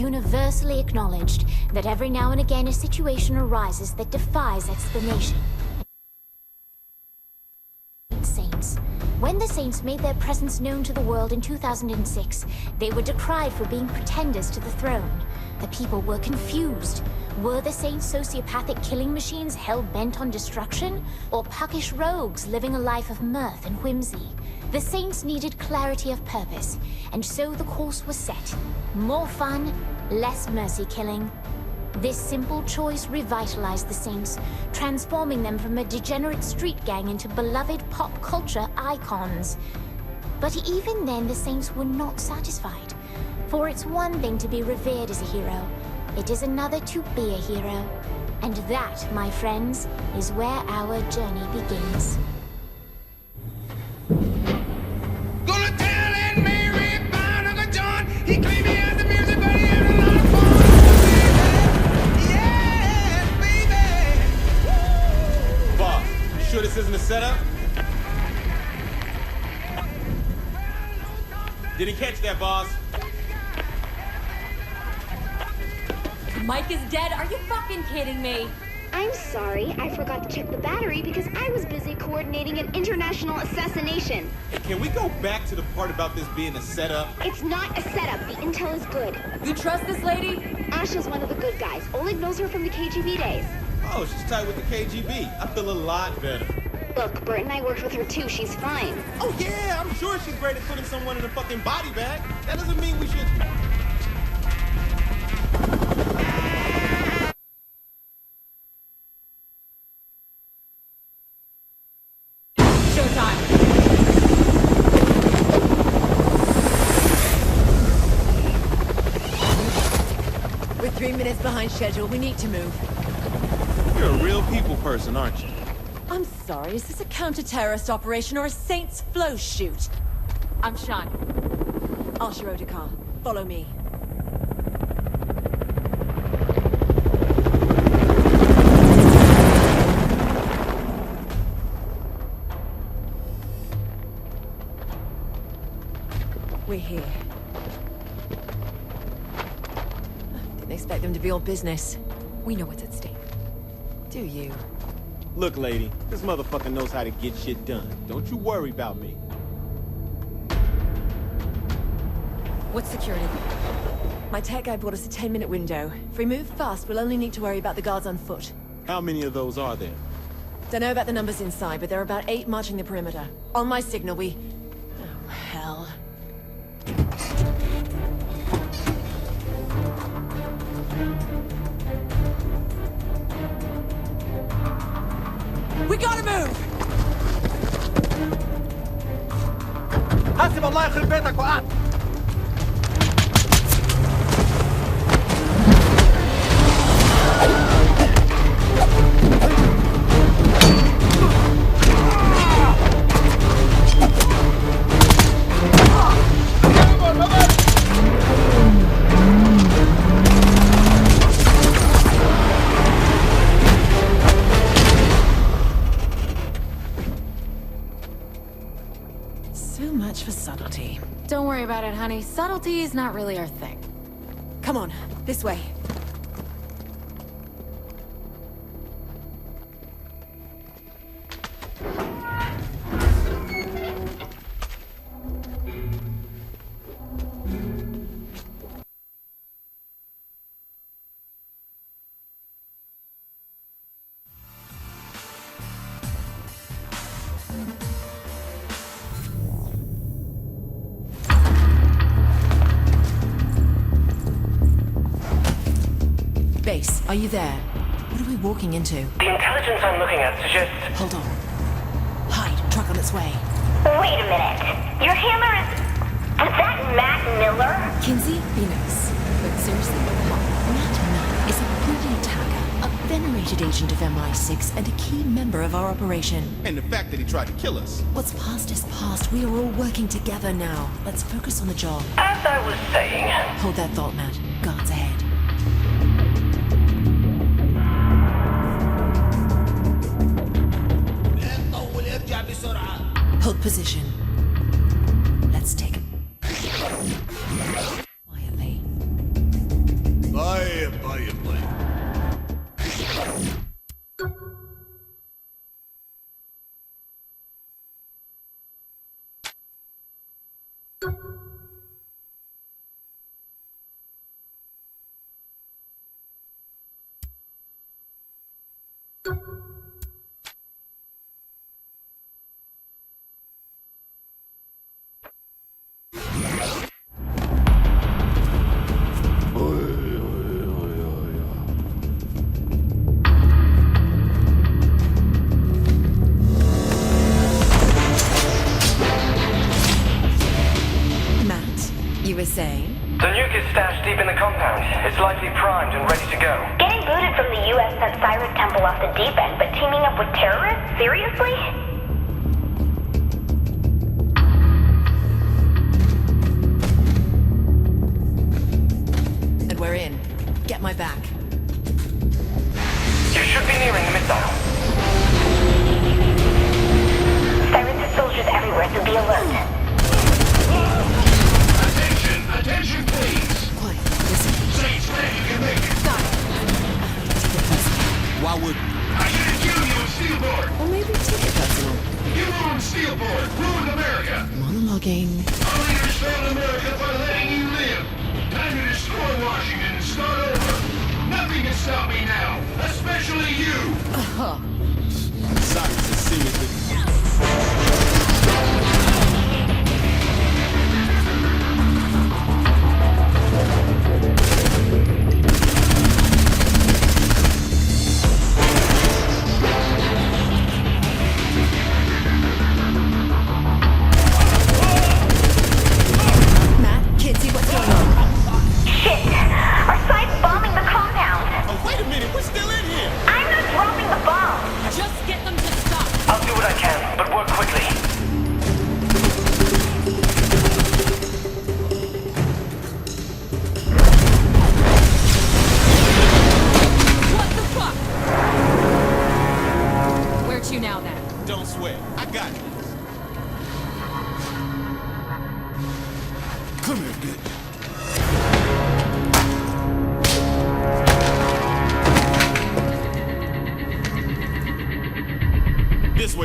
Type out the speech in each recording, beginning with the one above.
universally acknowledged that every now and again a situation arises that defies explanation. Saints. When the Saints made their presence known to the world in 2006, they were decried for being pretenders to the throne. The people were confused. Were the Saints sociopathic killing machines hell-bent on destruction? Or puckish rogues living a life of mirth and whimsy? The Saints needed clarity of purpose, and so the course was set. More fun, less mercy killing. This simple choice revitalized the Saints, transforming them from a degenerate street gang into beloved pop culture icons. But even then, the Saints were not satisfied. For it's one thing to be revered as a hero. It is another to be a hero. And that, my friends, is where our journey begins. Gonna tell Aunt Mary about Uncle John. He claimed he has the music, but he had a lot of fun. Boss, you sure this isn't a setup? Didn't catch that, boss. Mike is dead? Are you fucking kidding me? I'm sorry, I forgot to check the battery because I was busy coordinating an international assassination. Hey, can we go back to the part about this being a setup? It's not a setup, the intel is good. You trust this lady? Asha's one of the good guys. Oleg knows her from the KGB days. Oh, she's tight with the KGB. I feel a lot better. Look, Bert and I worked with her too, she's fine. Oh yeah, I'm sure she's great at putting someone in a fucking body bag. That doesn't mean we should... We're 3 minutes behind schedule. We need to move. You're a real people person, aren't you? I'm sorry, is this a counter-terrorist operation or a Saints flow shoot? I'm Sean. I'll Schroder car. Follow me. We're here. Didn't expect them to be all business. We know what's at stake. Do you? Look, lady, this motherfucker knows how to get shit done. Don't you worry about me. What's security? My tech guy brought us a 10-minute window. If we move fast, we'll only need to worry about the guards on foot. How many of those are there? Don't know about the numbers inside, but there are about 8 marching the perimeter. On my signal, we... Oh, hell. We gotta move! حاسب الله يخرب بيتك وقعت. So much for subtlety. Don't worry about it, honey. Subtlety is not really our thing. Come on, this way. Base, are you there? What are we walking into? The intelligence I'm looking at suggests... Hold on. Hide, truck on its way. Wait a minute. Your hammer is... Is that Matt Miller? Kinsey, be nice. But seriously, Matt Miller is a brilliant hacker, a venerated agent of MI6, and a key member of our operation. And the fact that he tried to kill us. What's past is past. We are all working together now. Let's focus on the job. As I was saying... Hold that thought, Matt. Guards ahead. Hold position. Let's take it quietly. You were saying? The nuke is stashed deep in the compound. It's likely primed and ready to go. Getting booted from the U.S. sent Cyrus Temple off the deep end, but teaming up with terrorists? Seriously? And we're in. Get my back. You should be nearing the missile. Cyrus has soldiers everywhere, so be alert. Attention, please! Quiet. Listen. Say it's ready, you can make it. Got it. Why would I should have killed you on Steelboard! Or maybe take it personal. You ruined Steelboard, ruined America! Monologuing. Our leaders failed America by letting you live! Time to destroy Washington and start over! Nothing can stop me now, especially you! Cyrus is seriously...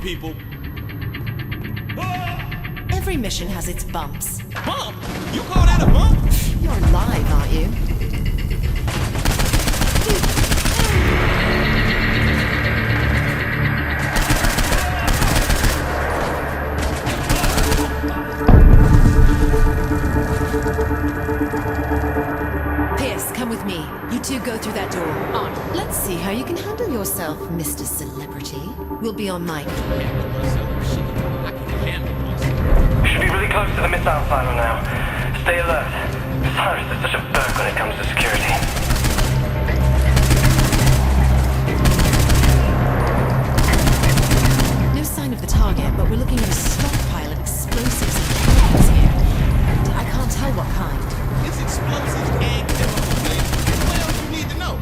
People. Every mission has its bumps. Bump? You call that a bump? You're live, aren't you? Pierce, come with me. You two go through that door. On. Let's see how you can handle yourself, Mr. Celebrity. We'll be on mic. We should be really close to the missile silo now. Stay alert. Cyrus is such a berg when it comes to security. No sign of the target, but we're looking at a stockpile of explosives and chemicals here. And I can't tell what kind. It's explosives and chemicals, man. What else you need to know?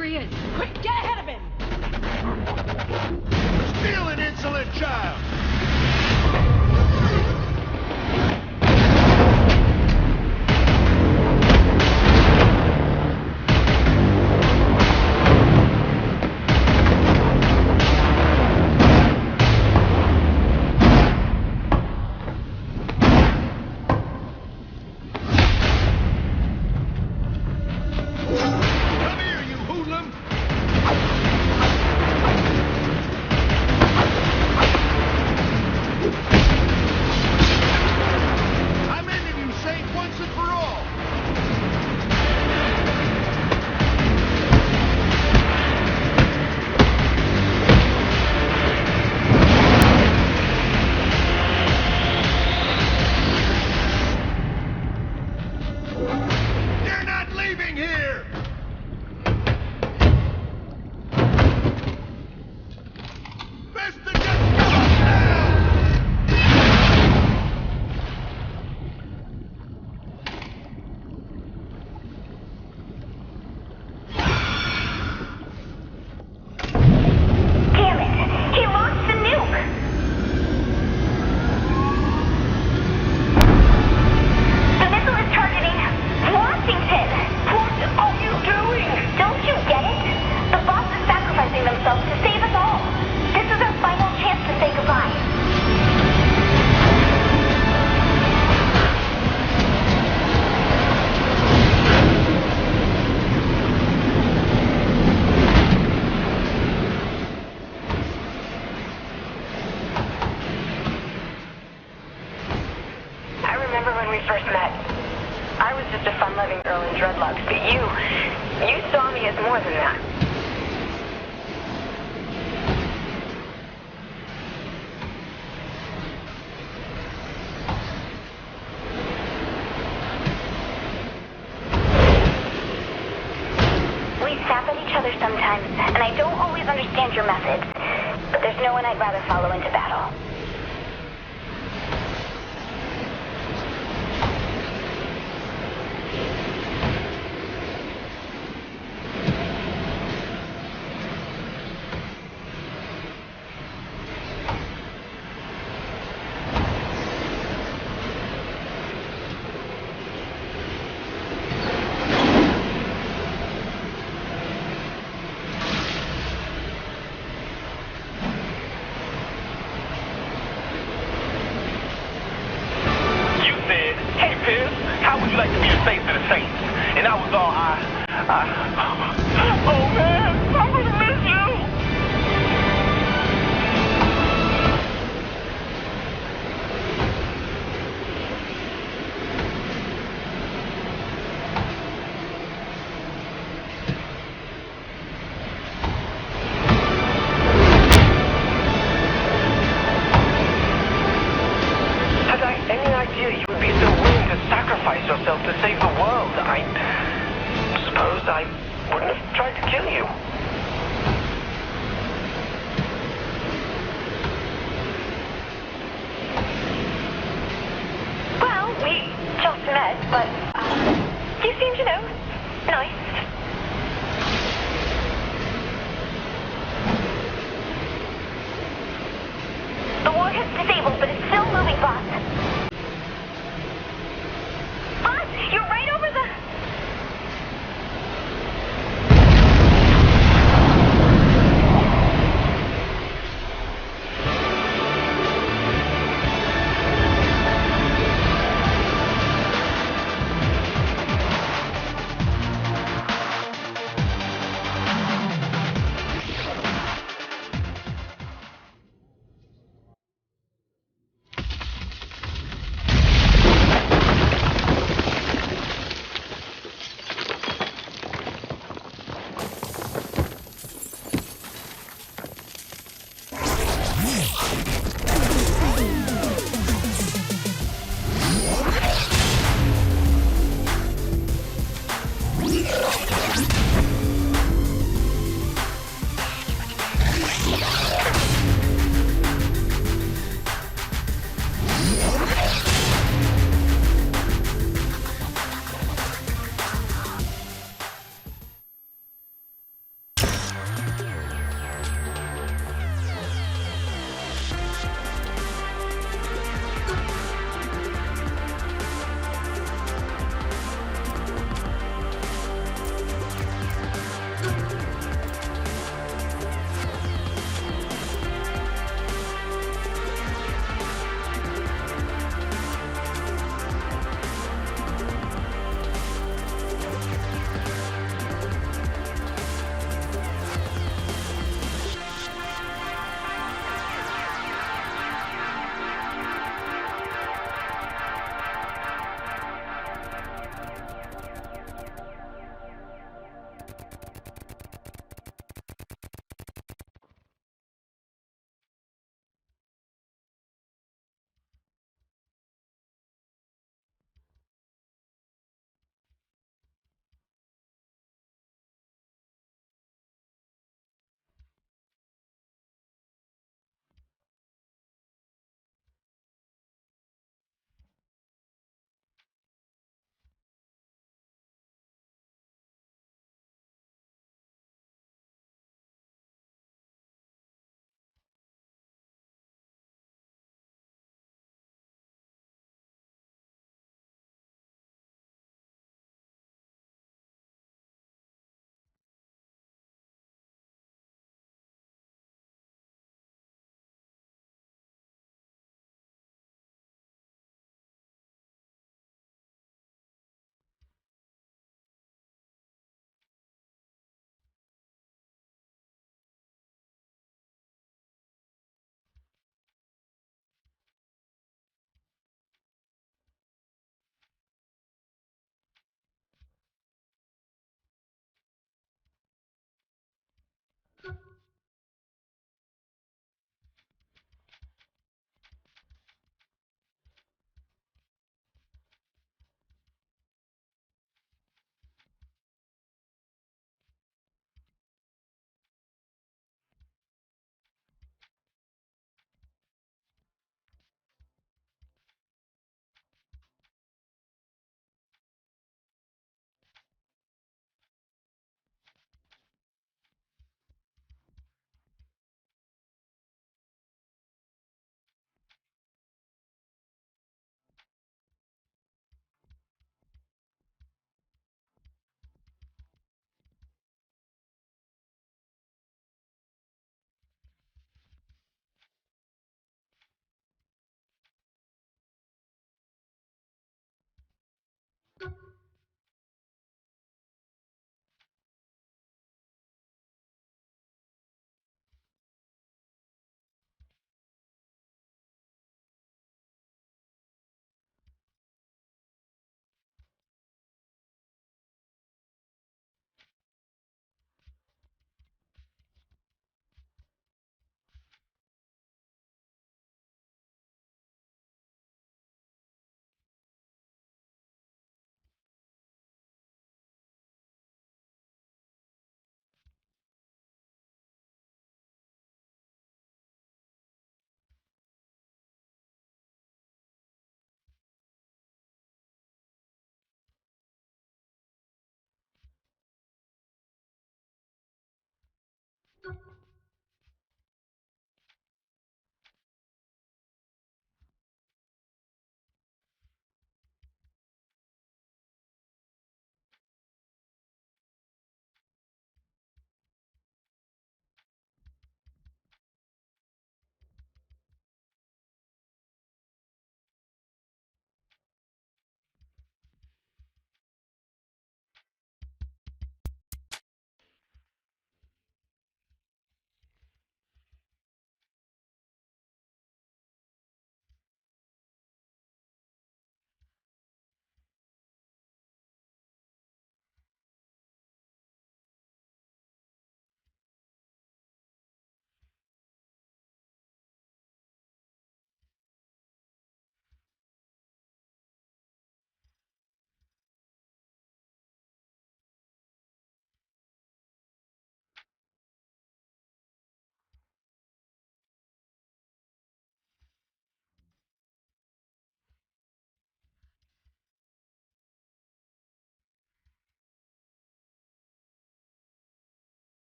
There he is! Quick, get ahead of him! Steal an insolent child!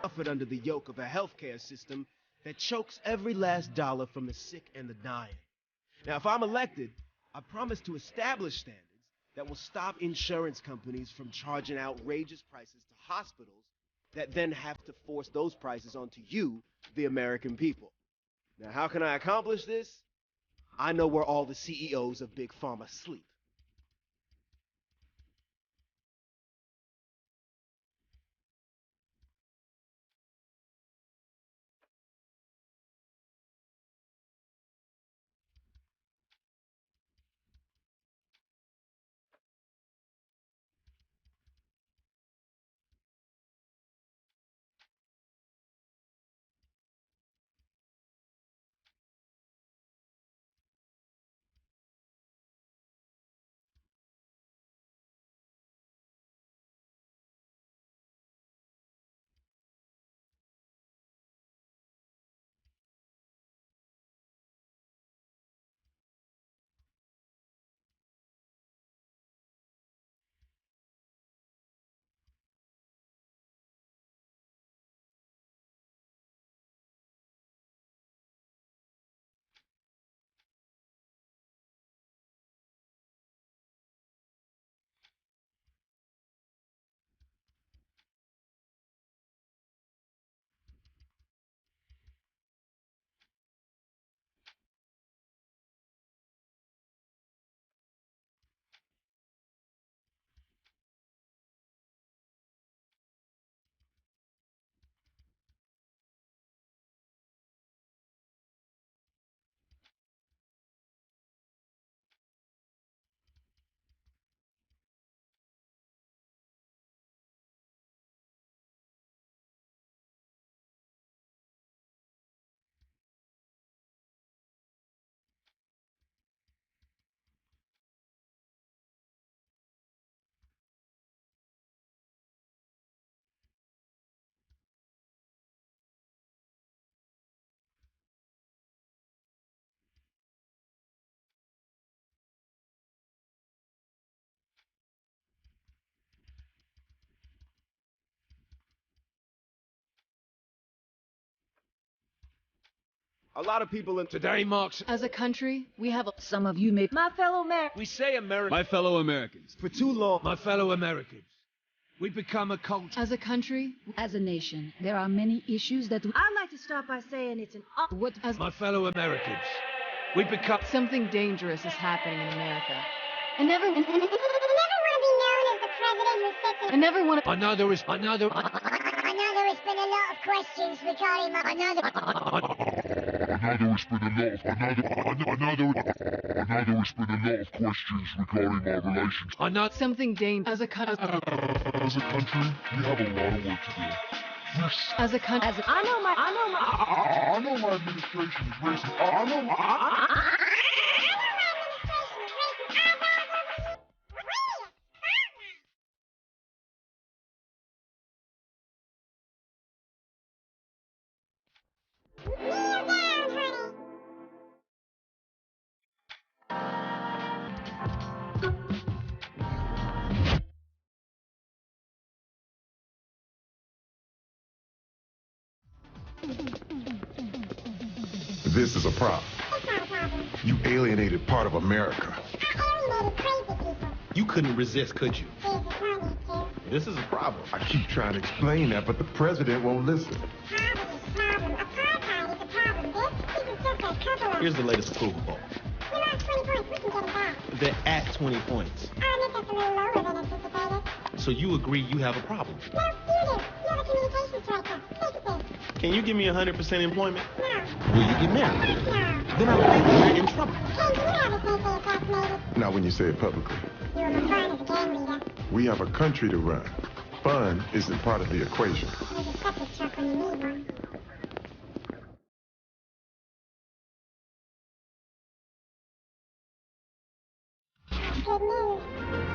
suffered under the yoke of a healthcare system that chokes every last dollar from the sick and the dying. Now, if I'm elected, I promise to establish standards that will stop insurance companies from charging outrageous prices to hospitals that then have to force those prices onto you, the American people. Now, how can I accomplish this? I know where all the CEOs of Big Pharma sleep. A lot of people in today marks. As a country, we have some of you may. My fellow Americans. We say America. My fellow Americans. For too long. My fellow Americans. We become a culture. As a country. As a nation, there are many issues that. I'd like to start by saying it's an. What? As my fellow Americans. We become. Something dangerous is happening in America. I never want to be known as the president who sits in. I never want to. I know there is. I know there has been a lot of questions regarding my. I know there has been a lot of questions regarding my relations. I know something dangerous. As a country, we have a lot of work to do. As a country, I know my administration is racing. I know my administration is racing. This is a problem. You alienated part of America. I alienated crazy people. You couldn't resist, could you? This is a problem. I keep trying to explain that, but the president won't listen. Here's the latest approval poll. We're not 20 points. We can get it back. They're at 20 points. I think that's a little lower than anticipated. So you agree you have a problem? No, you do. You have a communications director. Take it there. Can you give me 100% employment? No. Will you get married? No. Then I think we're in trouble. Hey, you have his nature assassinated. Not when you say it publicly. You were referring as a gang leader. We have a country to run. Fun isn't part of the equation. There's a septic truck when you need one. Good news.